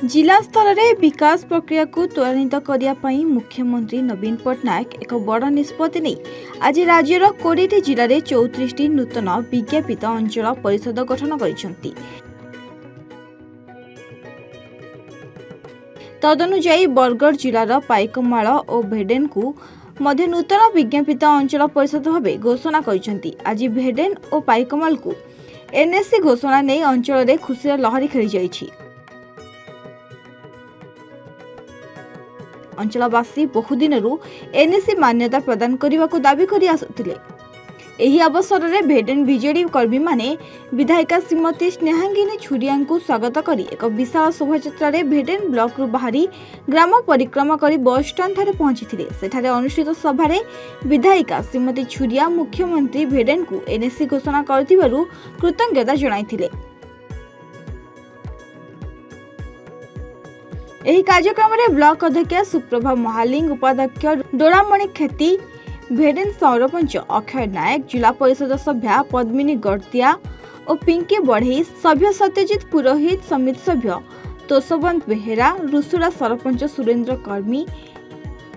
जिला स्तर में विकास प्रक्रिया को त्वरान्वित करने मुख्यमंत्री नवीन पट्टनायक एक बड़ निष्पत्ति नहीं आज राज्यर 20 जिले में 34 नूतन विज्ञापित अंचल परिषद गठन कर तदनुजाई बरगढ़ जिलार पाइकमाल और भेडेन को मध्य नूतन विज्ञापित अंचल परिषद भाव घोषणा कर आज भेडेन और पाइकमाल को एनएससी घोषणा नहीं अंचल में खुशी लहरी खेली जाइछि। अंचलवासी बहुदिन एनएससी मान्यता प्रदान करने को दाबी कर आसुथिले। एही अवसर में भेडेन बीजेडी कर्मी माने विधायिका श्रीमती स्नेहांगिनी छुरिया को स्वागत करी एक विशाल शोभायात्रा भेडेन ब्लॉक रु बाहरी ग्राम परिक्रमा करी बस स्टैंड ठारे पहुंची सेठारे अनुष्ठित सभारे विधायिका श्रीमती छुरिया मुख्यमंत्री भेडेन को एनएससी घोषणा करथिबारु कृतज्ञता जणाइथिले। एही कार्यक्रम में ब्लॉक अध्यक्ष सुप्रभा महालिंग उपाध्यक्ष डोरामणि खेती भेडेन सरपंच अक्षय नायक जिला परिषद सभ्या पद्मिनी गड़तिया और पिंकी बढ़ई सभ्य सत्यजित पुरोहित समिति सभ्य तोषवंत बेहेरा रुसुड़ा सरपंच सुरेंद्र कर्मी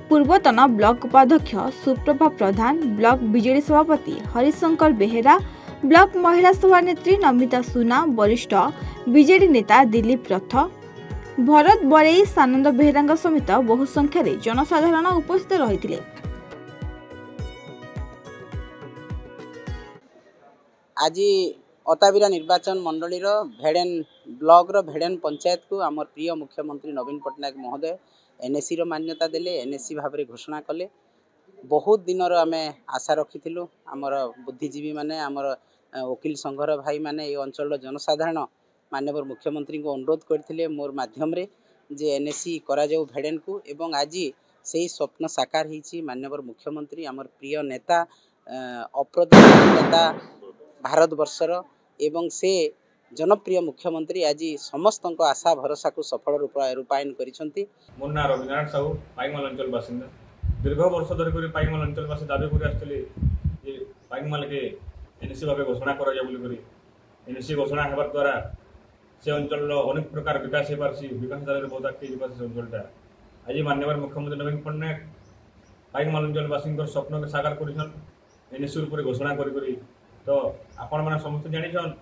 पूर्वतन ब्लॉक उपाध्यक्ष सुप्रभा प्रधान ब्लॉक बीजेडी सभापति हरिशंकर बेहेरा ब्लॉक महिला सभानेत्री नमिता सुना वरिष्ठ बीजेडी नेता दिलीप रथ भरत बरई सानंद बेहेरा समेत बहु संख्यार जनसाधारण उपस्थित रही। आज अताबिरा निर्वाचन मंडली भेडेन ब्लॉक भेडेन पंचायत को आम प्रिय मुख्यमंत्री नवीन पट्टनायक महोदय एनएससी रो मान्यता देले एनएससी भाव में घोषणा कले। बहुत दिन आम आशा रखी आमर बुद्धिजीवी माने आमर वकिल संघर भाई माने ये अंचल जनसाधारण माननीय मुख्यमंत्री को अनुरोध करते मोर माध्यम रे जे एनएससी करा जाऊ भेडेन को एवं आज से स्वप्न साकार होती माननीय मुख्यमंत्री आमर प्रिय नेता अप्रतिद्वंदी नेता भारत वर्षर एवं से जनप्रिय मुख्यमंत्री आज समस्त आशा भरोसा को सफल रूपायन करिसेंती। मोर ना रविनारायण साहू पाइकमाल अंचल बासिंदा दीर्घ वर्ष धरी पाइकमाल अंचलवासी दाबी कर आसते पाइकमाल के एनएससी भाव घोषणा कर एनएससी घोषणा होगा द्वारा से अंचल अनेक प्रकार विकास हो पार्सी विकास दायरे बहुत आगे विकास अंचलटा आज माननीय मुख्यमंत्री नवीन पट्टनायक पाइकमाल अंचलवासी स्वप्न के साकार कर एनएससी रूप घोषणा कर तो आपण मैंने समस्त जान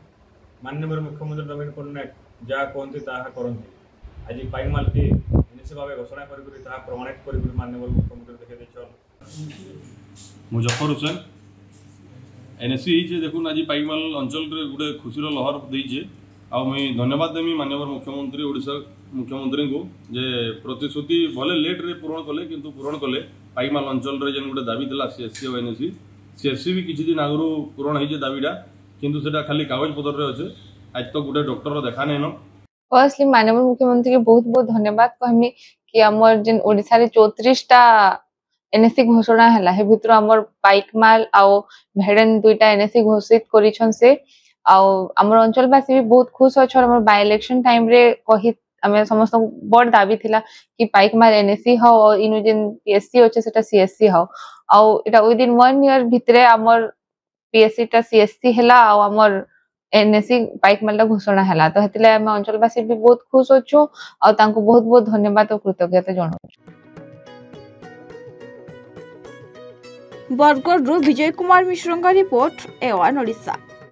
माननीय मुख्यमंत्री नवीन पट्टनायक जहाँ कहते करते आज पाइकमाल के एनएससी भाव घोषणा कर प्रमाणित कर माननीय मुख्यमंत्री देखते मुजफ्फर हुसैन एनएससी देखुन आज पाइकमाल अंचल गोटे खुशी लहर देजे आ मुई धन्यवाद देमी माननीय मुख्यमंत्री ओडिशा मुख्यमंत्री को जे प्रतिश्रुति भले लेट रे पूरण कले किंतु पूरण कले पाइकमाल अंचल रे जेन गोटे दाबी थिला सीएससी और एनएससी सीएससी भी किछि दिन आगु पूरण होई जे दाबीडा किंतु सेटा खाली कागज पत्र रे अछि आज तो गोटे डॉक्टर देखा नै न। फर्स्टली माननीय मुख्यमंत्री के बहुत बहुत धन्यवाद कहमी कि हमर जेन ओडिसा रे 34 टा एनएससी घोषणा हला हे भितर हमर पाइकमाल आ भेडेन दुईटा एनएससी घोषित करिछन से आम अंचलवासी भी बहुत खुश अच्छा बाय इलेक्शन टाइम रे कही आम समस्त बड़ दाबी थिला कि पाइकमाल एनएससी हो और इनु जेन पीएससी अच्छे सेटा सीएससी हो आउ विदिन 1 ईयर भितरे आमर पीएससी टा सीएससी हला आमर एनएससी पाइकमाल घोषणा हला तो हेतिले आम अंचलवासी भी बहुत खुश अच्छु आ तांको बहुत बहुत धन्यवाद और कृतज्ञता जणाउ। Bargarh Vijay Kumar Mishra report A1 Odisha.